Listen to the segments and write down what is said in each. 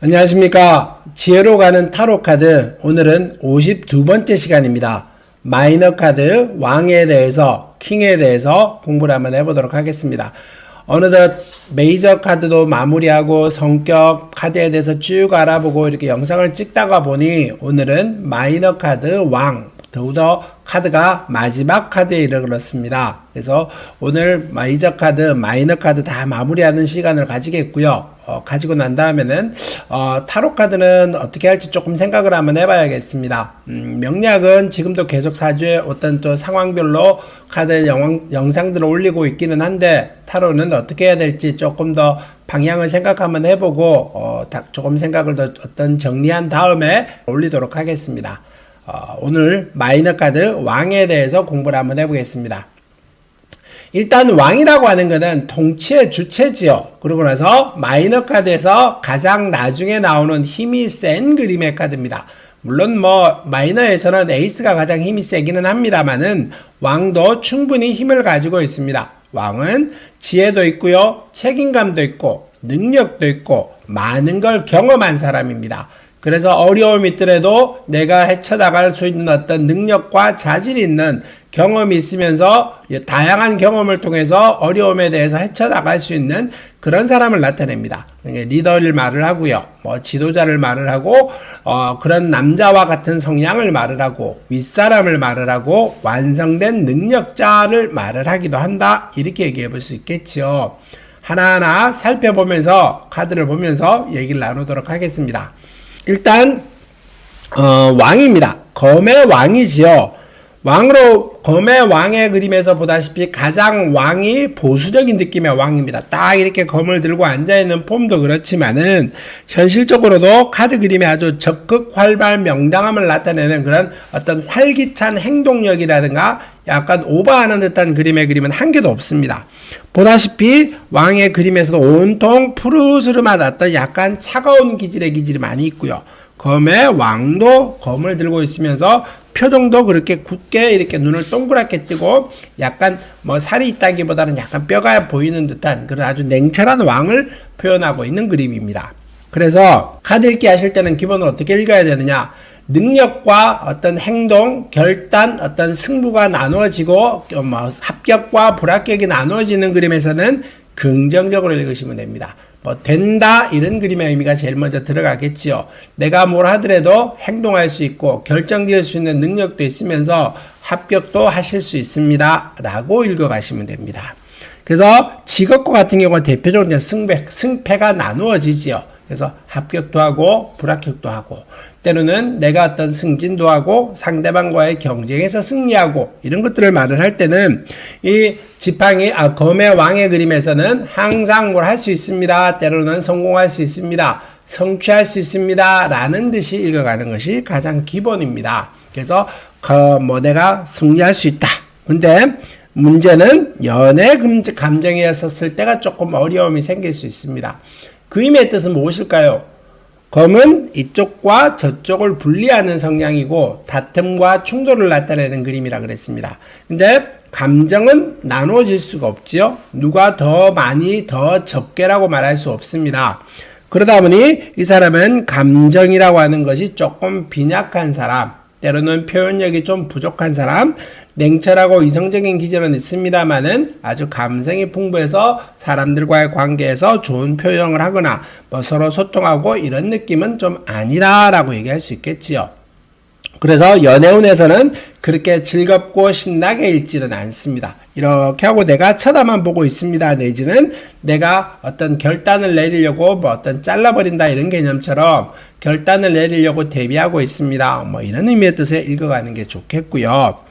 안녕하십니까. 지혜로 가는 타로 카드, 오늘은 52번째 시간입니다. 마이너 카드, 왕에 대해서, 킹에 대해서 공부를 한번 해보도록 하겠습니다. 어느덧 메이저 카드도 마무리하고 성격 카드에 대해서 쭉 알아보고 이렇게 영상을 찍다가 보니 오늘은 마이너 카드 왕, 더욱더 카드가 마지막 카드에 이르렀습니다. 그래서 오늘 메이저 카드, 마이너 카드 다 마무리하는 시간을 가지겠고요. 가지고 난 다음에는 타로 카드는 어떻게 할지 조금 생각을 한번 해봐야겠습니다. 명략은 지금도 계속 사주에 어떤 또 상황별로 카드 영상들을 올리고 있기는 한데 타로는 어떻게 해야 될지 조금 더 방향을 생각 한번 해보고 조금 생각을 더 어떤 정리한 다음에 올리도록 하겠습니다. 오늘 마이너 카드 왕에 대해서 공부를 한번 해보겠습니다. 일단 왕이라고 하는 것은 통치의 주체지요. 그러고 나서 마이너 카드에서 가장 나중에 나오는 힘이 센 그림의 카드입니다. 물론 마이너에서는 에이스가 가장 힘이 세기는 합니다만은 왕도 충분히 힘을 가지고 있습니다. 왕은 지혜도 있고요, 책임감도 있고, 능력도 있고, 많은 걸 경험한 사람입니다. 그래서 어려움이 있더라도 내가 헤쳐나갈 수 있는 어떤 능력과 자질이 있는 경험이 있으면서 다양한 경험을 통해서 어려움에 대해서 헤쳐나갈 수 있는 그런 사람을 나타냅니다. 리더를 말을 하고요. 지도자를 말을 하고 그런 남자와 같은 성향을 말을 하고 윗사람을 말을 하고 완성된 능력자를 말을 하기도 한다. 이렇게 얘기해 볼 수 있겠죠. 하나하나 살펴보면서 카드를 보면서 얘기를 나누도록 하겠습니다. 일단 왕입니다. 검의 왕이지요. 검의 왕의 그림에서 보다시피 가장 왕이 보수적인 느낌의 왕입니다. 딱 이렇게 검을 들고 앉아있는 폼도 그렇지만은 현실적으로도 카드 그림에 아주 적극 활발 명당함을 나타내는 그런 어떤 활기찬 행동력이라든가 약간 오버하는 듯한 그림의 그림은 한 개도 없습니다. 보다시피 왕의 그림에서도 온통 푸르스름한 어떤 약간 차가운 기질이 많이 있고요. 검의 왕도 검을 들고 있으면서 표정도 그렇게 굳게 이렇게 눈을 동그랗게 뜨고 약간 살이 있다기보다는 약간 뼈가 보이는 듯한 그런 아주 냉철한 왕을 표현하고 있는 그림입니다. 그래서 카드 읽기 하실 때는 기본으로 어떻게 읽어야 되느냐? 능력과 어떤 행동, 결단, 어떤 승부가 나누어지고 합격과 불합격이 나누어지는 그림에서는 긍정적으로 읽으시면 됩니다. 된다 이런 그림의 의미가 제일 먼저 들어가겠지요. 내가 뭘 하더라도 행동할 수 있고 결정지을 수 있는 능력도 있으면서 합격도 하실 수 있습니다 라고 읽어가시면 됩니다. 그래서 직업과 같은 경우는 대표적으로 승패가 나누어지지요. 그래서 합격도 하고 불합격도 하고 때로는 내가 어떤 승진도 하고 상대방과의 경쟁에서 승리하고 이런 것들을 말을 할 때는 이 지팡이 검의 왕의 그림에서는 항상 뭘 할 수 있습니다. 때로는 성공할 수 있습니다. 성취할 수 있습니다. 라는 듯이 읽어가는 것이 가장 기본입니다. 그래서 내가 승리할 수 있다. 근데 문제는 연애 감정이었을 때가 조금 어려움이 생길 수 있습니다. 그 의미의 뜻은 무엇일까요? 검은 이쪽과 저쪽을 분리하는 성향이고 다툼과 충돌을 나타내는 그림이라 그랬습니다. 근데 감정은 나누어질 수가 없지요. 누가 더 많이 더 적게라고 말할 수 없습니다. 그러다 보니 이 사람은 감정이라고 하는 것이 조금 빈약한 사람, 때로는 표현력이 좀 부족한 사람, 냉철하고 이성적인 기질은 있습니다만은 아주 감성이 풍부해서 사람들과의 관계에서 좋은 표현을 하거나 서로 소통하고 이런 느낌은 좀 아니다라고 얘기할 수 있겠지요. 그래서 연애운에서는 그렇게 즐겁고 신나게 읽지는 않습니다. 이렇게 하고 내가 쳐다만 보고 있습니다. 내지는 내가 어떤 결단을 내리려고 어떤 잘라버린다 이런 개념처럼 결단을 내리려고 대비하고 있습니다. 이런 의미의 뜻에 읽어가는 게 좋겠고요.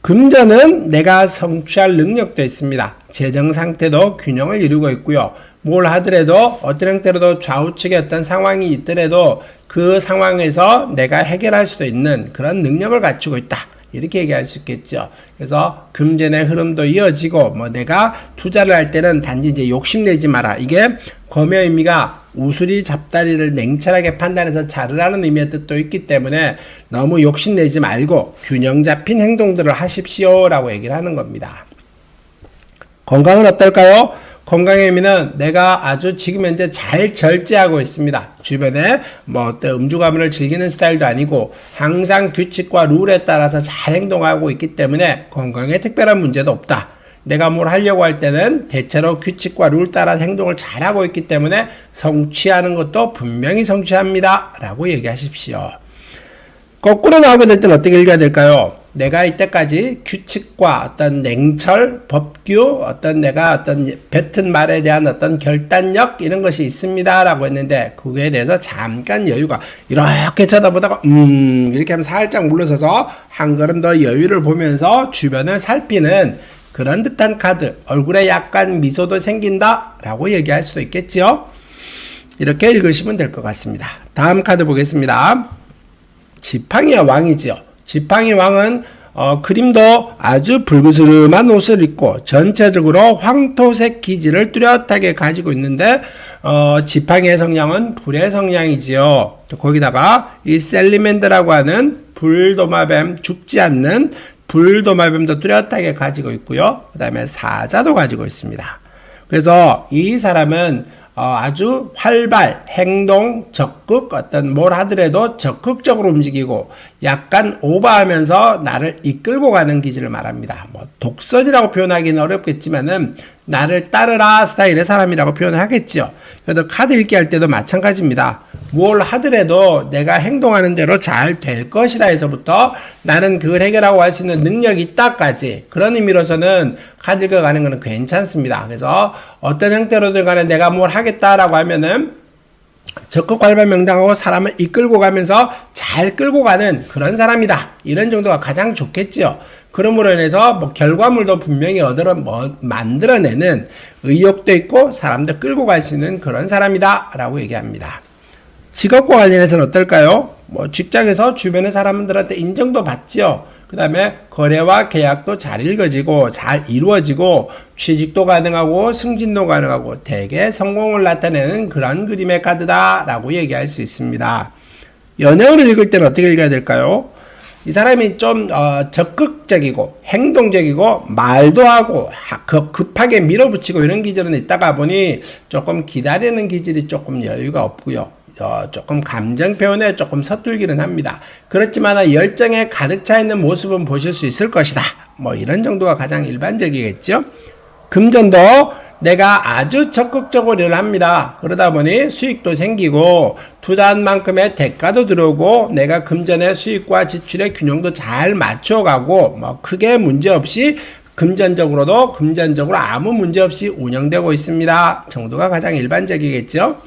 금전은 내가 성취할 능력도 있습니다. 재정 상태도 균형을 이루고 있고요. 뭘 하더라도 어떤 형태로도 좌우측의 어떤 상황이 있더라도 그 상황에서 내가 해결할 수도 있는 그런 능력을 갖추고 있다. 이렇게 얘기할 수 있겠죠. 그래서 금전의 흐름도 이어지고 내가 투자를 할 때는 단지 이제 욕심내지 마라. 이게 검의 의미가 우수리 잡다리를 냉철하게 판단해서 자르라는 의미의 뜻도 있기 때문에 너무 욕심내지 말고 균형 잡힌 행동들을 하십시오 라고 얘기를 하는 겁니다. 건강은 어떨까요? 건강의 의미는 내가 아주 지금 현재 잘 절제하고 있습니다. 주변에 뭐 어떤 음주가문을 즐기는 스타일도 아니고 항상 규칙과 룰에 따라서 잘 행동하고 있기 때문에 건강에 특별한 문제도 없다. 내가 뭘 하려고 할 때는 대체로 규칙과 룰 따라 행동을 잘하고 있기 때문에 성취하는 것도 분명히 성취합니다. 라고 얘기하십시오. 거꾸로 나오게 될 때는 어떻게 읽어야 될까요? 내가 이때까지 규칙과 어떤 냉철, 법규, 어떤 내가 어떤 뱉은 말에 대한 어떤 결단력 이런 것이 있습니다. 라고 했는데 그거에 대해서 잠깐 여유가 이렇게 쳐다보다가 이렇게 하면 살짝 물러서서 한 걸음 더 여유를 보면서 주변을 살피는 그런 듯한 카드, 얼굴에 약간 미소도 생긴다 라고 얘기할 수도 있겠지요. 이렇게 읽으시면 될 것 같습니다. 다음 카드 보겠습니다. 지팡이의 왕이지요. 지팡이 왕은 그림도 아주 붉으스름한 옷을 입고 전체적으로 황토색 기질을 뚜렷하게 가지고 있는데 지팡이의 성향은 불의 성향이지요. 거기다가 이 셀리맨드라고 하는 불도마뱀, 죽지 않는 불도마뱀도 뚜렷하게 가지고 있고요. 그 다음에 사자도 가지고 있습니다. 그래서 이 사람은 아주 활발, 행동, 적극, 어떤 뭘 하더라도 적극적으로 움직이고 약간 오버하면서 나를 이끌고 가는 기질을 말합니다. 뭐 독선이라고 표현하기는 어렵겠지만은 나를 따르라 스타일의 사람이라고 표현을 하겠죠. 그래도 카드 읽기 할 때도 마찬가지입니다. 뭘 하더라도 내가 행동하는 대로 잘 될 것이다 해서부터 나는 그걸 해결하고 할 수 있는 능력이 있다까지 그런 의미로서는 카드 읽어가는 것은 괜찮습니다. 그래서 어떤 형태로든 간에 내가 뭘 하겠다라고 하면은 적극 활발명당하고 사람을 이끌고 가면서 잘 끌고 가는 그런 사람이다. 이런 정도가 가장 좋겠지요. 그러므로 인해서 뭐 결과물도 분명히 만들어내는 의욕도 있고 사람들 끌고 갈 수 있는 그런 사람이다 라고 얘기합니다. 직업과 관련해서는 어떨까요? 뭐 직장에서 주변의 사람들한테 인정도 받지요. 그 다음에 거래와 계약도 잘 읽어지고 잘 이루어지고 취직도 가능하고 승진도 가능하고 대개 성공을 나타내는 그런 그림의 카드다 라고 얘기할 수 있습니다. 연애운을 읽을 때는 어떻게 읽어야 될까요? 이 사람이 좀 적극적이고 행동적이고 말도 하고 급하게 밀어붙이고 이런 기질은 있다가 보니 조금 기다리는 기질이 조금 여유가 없고요. 조금 감정 표현에 조금 서툴기는 합니다. 그렇지만 열정에 가득 차 있는 모습은 보실 수 있을 것이다. 뭐 이런 정도가 가장 일반적이겠죠. 금전도 내가 아주 적극적으로 일을 합니다. 그러다 보니 수익도 생기고 투자한 만큼의 대가도 들어오고 내가 금전의 수익과 지출의 균형도 잘 맞춰가고 뭐 크게 문제없이 금전적으로 아무 문제없이 운영되고 있습니다. 정도가 가장 일반적이겠죠.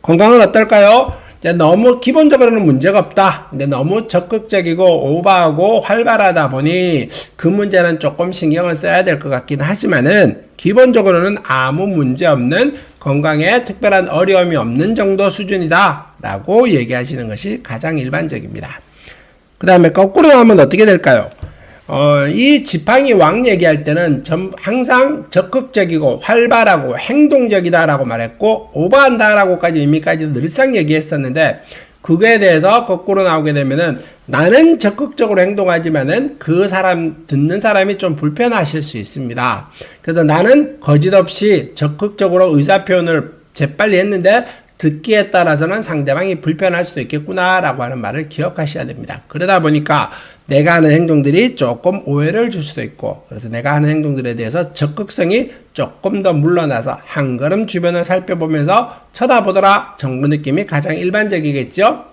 건강은 어떨까요? 이제 너무 기본적으로는 문제가 없다. 근데 너무 적극적이고 오버하고 활발하다 보니 그 문제는 조금 신경을 써야 될 것 같긴 하지만은 기본적으로는 아무 문제 없는 건강에 특별한 어려움이 없는 정도 수준이다 라고 얘기하시는 것이 가장 일반적입니다. 그 다음에 거꾸로 하면 어떻게 될까요? 이 지팡이 왕 얘기할 때는 항상 적극적이고 활발하고 행동적이다라고 말했고 오버한다라고까지 의미까지도 늘상 얘기했었는데 그거에 대해서 거꾸로 나오게 되면은 나는 적극적으로 행동하지만은 그 사람 듣는 사람이 좀 불편하실 수 있습니다. 그래서 나는 거짓없이 적극적으로 의사 표현을 재빨리 했는데 듣기에 따라서는 상대방이 불편할 수도 있겠구나라고 하는 말을 기억하셔야 됩니다. 그러다 보니까 내가 하는 행동들이 조금 오해를 줄 수도 있고 그래서 내가 하는 행동들에 대해서 적극성이 조금 더 물러나서 한 걸음 주변을 살펴보면서 쳐다보더라 정도 느낌이 가장 일반적이겠죠.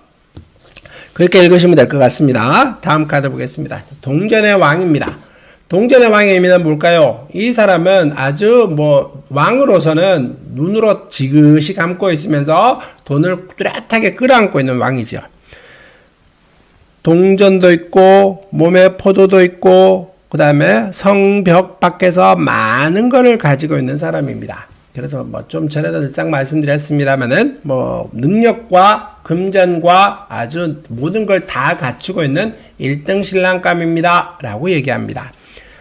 그렇게 읽으시면 될 것 같습니다. 다음 카드 보겠습니다. 동전의 왕입니다. 동전의 왕의 의미는 뭘까요? 이 사람은 아주 왕으로서는 눈으로 지그시 감고 있으면서 돈을 뚜렷하게 끌어안고 있는 왕이죠. 동전도 있고 몸에 포도도 있고 그 다음에 성벽 밖에서 많은 것을 가지고 있는 사람입니다. 그래서 좀 전에도 늘상 말씀드렸습니다만은 능력과 금전과 아주 모든 걸 다 갖추고 있는 1등 신랑감입니다 라고 얘기합니다.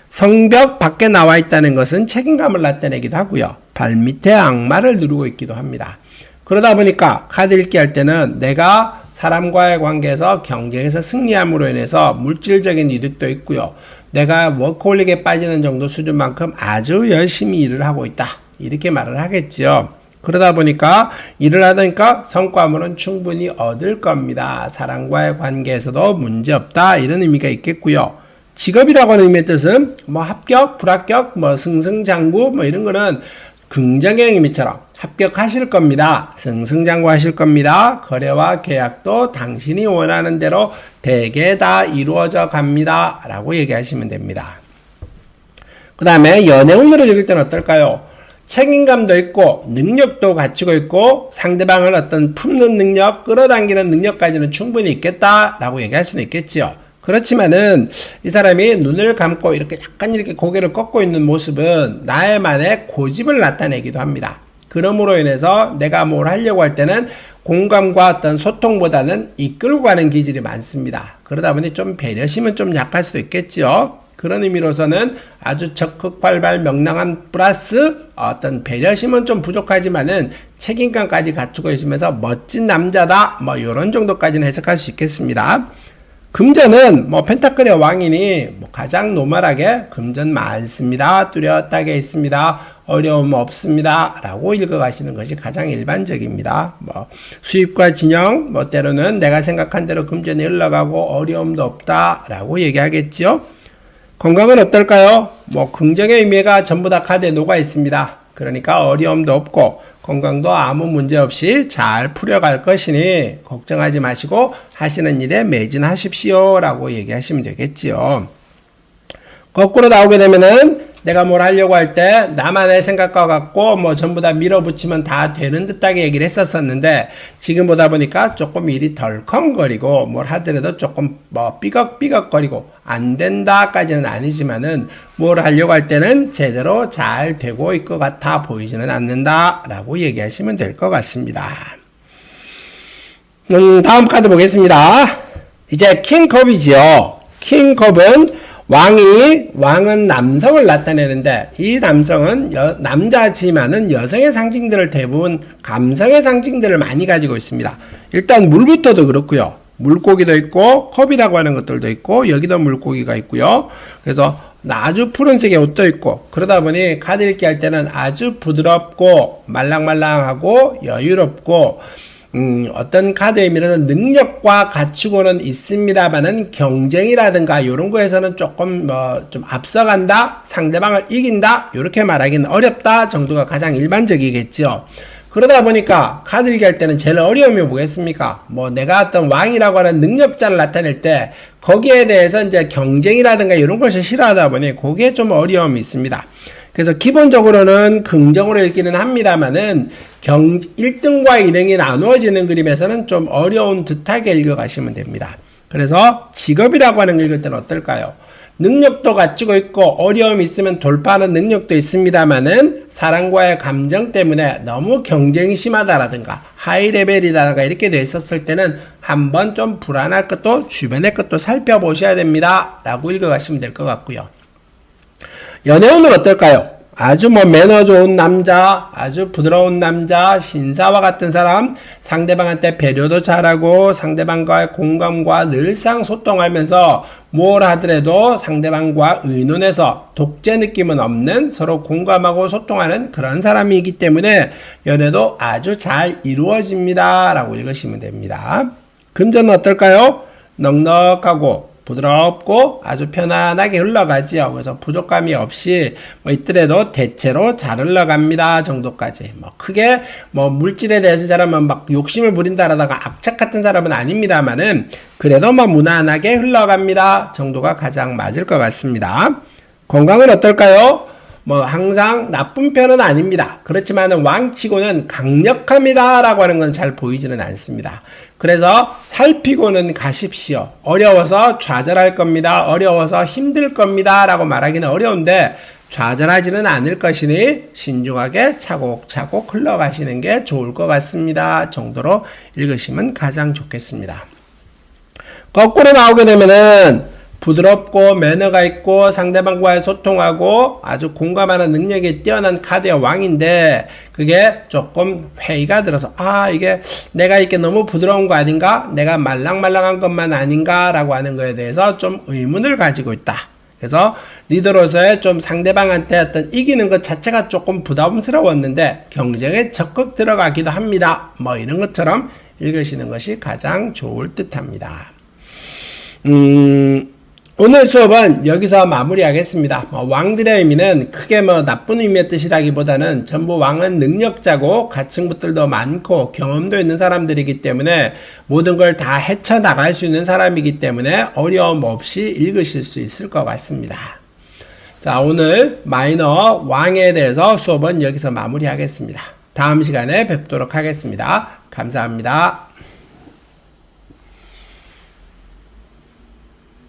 성벽 밖에 나와 있다는 것은 책임감을 나타내기도 하고요. 발밑에 악마를 누르고 있기도 합니다. 그러다 보니까 카드 읽기 할 때는 내가 사람과의 관계에서 경쟁에서 승리함으로 인해서 물질적인 이득도 있고요. 내가 워커홀릭에 빠지는 정도 수준만큼 아주 열심히 일을 하고 있다. 이렇게 말을 하겠죠. 그러다 보니까 일을 하니까 성과물은 충분히 얻을 겁니다. 사람과의 관계에서도 문제없다. 이런 의미가 있겠고요. 직업이라고 하는 의미의 뜻은 뭐 합격, 불합격, 뭐 승승장구 뭐 이런 거는 긍정의 의미처럼 합격하실 겁니다. 승승장구하실 겁니다. 거래와 계약도 당신이 원하는 대로 대개 다 이루어져 갑니다. 라고 얘기하시면 됩니다. 그 다음에 연애운으로 읽을 때는 어떨까요? 책임감도 있고 능력도 갖추고 있고 상대방을 어떤 품는 능력, 끌어당기는 능력까지는 충분히 있겠다라고 얘기할 수는 있겠지요. 그렇지만은 이 사람이 눈을 감고 이렇게 약간 이렇게 고개를 꺾고 있는 모습은 나의만의 고집을 나타내기도 합니다. 그러므로 인해서 내가 뭘 하려고 할 때는 공감과 어떤 소통보다는 이끌고 가는 기질이 많습니다. 그러다 보니 좀 배려심은 좀 약할 수도 있겠지요. 그런 의미로서는 아주 적극 활발 명랑한 플러스 어떤 배려심은 좀 부족하지만은 책임감까지 갖추고 있으면서 멋진 남자다 뭐 이런 정도까지는 해석할 수 있겠습니다. 금전은 뭐 펜타클의 왕이니 뭐 가장 노멀하게 금전 많습니다. 뚜렷하게 있습니다. 어려움 없습니다. 라고 읽어가시는 것이 가장 일반적입니다. 뭐 수입과 진영 뭐 때로는 내가 생각한 대로 금전이 흘러가고 어려움도 없다 라고 얘기하겠죠. 건강은 어떨까요? 뭐 긍정의 의미가 전부 다 카드에 녹아 있습니다. 그러니까 어려움도 없고 건강도 아무 문제 없이 잘 풀어갈 것이니 걱정하지 마시고 하시는 일에 매진하십시오 라고 얘기하시면 되겠지요. 거꾸로 나오게 되면은 내가 뭘 하려고 할 때 나만의 생각과 같고 뭐 전부 다 밀어붙이면 다 되는 듯하게 얘기를 했었었는데 지금 보다 보니까 조금 일이 덜컹거리고 뭘 하더라도 조금 뭐 삐걱삐걱거리고 안 된다까지는 아니지만은 뭘 하려고 할 때는 제대로 잘 되고 있을 것 같아 보이지는 않는다 라고 얘기하시면 될 것 같습니다. 다음 카드 보겠습니다. 이제 킹컵이지요. 킹컵은 왕은 남성을 나타내는데 이 남성은 남자지만은 여성의 상징들을 대부분 감성의 상징들을 많이 가지고 있습니다. 일단 물부터도 그렇고요. 물고기도 있고 컵이라고 하는 것들도 있고 여기도 물고기가 있고요. 그래서 아주 푸른색의 옷도 있고 그러다 보니 카드 읽기 할 때는 아주 부드럽고 말랑말랑하고 여유롭고 어떤 카드의 의미는 능력과 갖추고는 있습니다만은 경쟁이라든가 이런 거에서는 조금 좀 앞서간다, 상대방을 이긴다 이렇게 말하기는 어렵다 정도가 가장 일반적이겠죠. 그러다 보니까 카드 읽기 할 때는 제일 어려움이 뭐겠습니까? 뭐 내가 어떤 왕이라고 하는 능력자를 나타낼 때 거기에 대해서 이제 경쟁이라든가 이런 것을 싫어하다 보니 거기에 좀 어려움이 있습니다. 그래서 기본적으로는 긍정으로 읽기는 합니다만은 1등과 2등이 나누어지는 그림에서는 좀 어려운 듯하게 읽어가시면 됩니다. 그래서 직업이라고 하는 걸 읽을 때는 어떨까요? 능력도 갖추고 있고 어려움이 있으면 돌파하는 능력도 있습니다만은 사람과의 감정 때문에 너무 경쟁이 심하다라든가 하이레벨이다라든가 이렇게 돼 있었을 때는 한번 좀 불안할 것도 주변의 것도 살펴보셔야 됩니다. 라고 읽어가시면 될 것 같고요. 연애운은 어떨까요? 아주 매너 좋은 남자, 아주 부드러운 남자, 신사와 같은 사람, 상대방한테 배려도 잘하고 상대방과의 공감과 늘상 소통하면서 뭘 하더라도 상대방과 의논해서 독재 느낌은 없는 서로 공감하고 소통하는 그런 사람이기 때문에 연애도 아주 잘 이루어집니다. 라고 읽으시면 됩니다. 금전은 어떨까요? 넉넉하고 부드럽고 아주 편안하게 흘러가지요. 그래서 부족함이 없이 있더라도 대체로 잘 흘러갑니다 정도까지. 크게 물질에 대해서 사람은 막 욕심을 부린다라다가 악착 같은 사람은 아닙니다만은 그래도 무난하게 흘러갑니다 정도가 가장 맞을 것 같습니다. 건강은 어떨까요? 항상 나쁜 편은 아닙니다. 그렇지만은 왕치고는 강력합니다 라고 하는 건 잘 보이지는 않습니다. 그래서 살피고는 가십시오. 어려워서 좌절할 겁니다. 어려워서 힘들 겁니다 라고 말하기는 어려운데 좌절하지는 않을 것이니 신중하게 차곡차곡 흘러가시는 게 좋을 것 같습니다 정도로 읽으시면 가장 좋겠습니다. 거꾸로 나오게 되면은 부드럽고 매너가 있고 상대방과의 소통하고 아주 공감하는 능력이 뛰어난 카드의 왕인데 그게 조금 회의가 들어서 이게 내가 이게 너무 부드러운 거 아닌가? 내가 말랑말랑한 것만 아닌가? 라고 하는 거에 대해서 좀 의문을 가지고 있다. 그래서 리더로서의 좀 상대방한테 어떤 이기는 것 자체가 조금 부담스러웠는데 경쟁에 적극 들어가기도 합니다. 뭐 이런 것처럼 읽으시는 것이 가장 좋을 듯 합니다. 오늘 수업은 여기서 마무리하겠습니다. 왕들의 의미는 크게 나쁜 의미의 뜻이라기보다는 전부 왕은 능력자고 가층부들도 많고 경험도 있는 사람들이기 때문에 모든 걸 다 헤쳐나갈 수 있는 사람이기 때문에 어려움 없이 읽으실 수 있을 것 같습니다. 자, 오늘 마이너 왕에 대해서 수업은 여기서 마무리하겠습니다. 다음 시간에 뵙도록 하겠습니다. 감사합니다.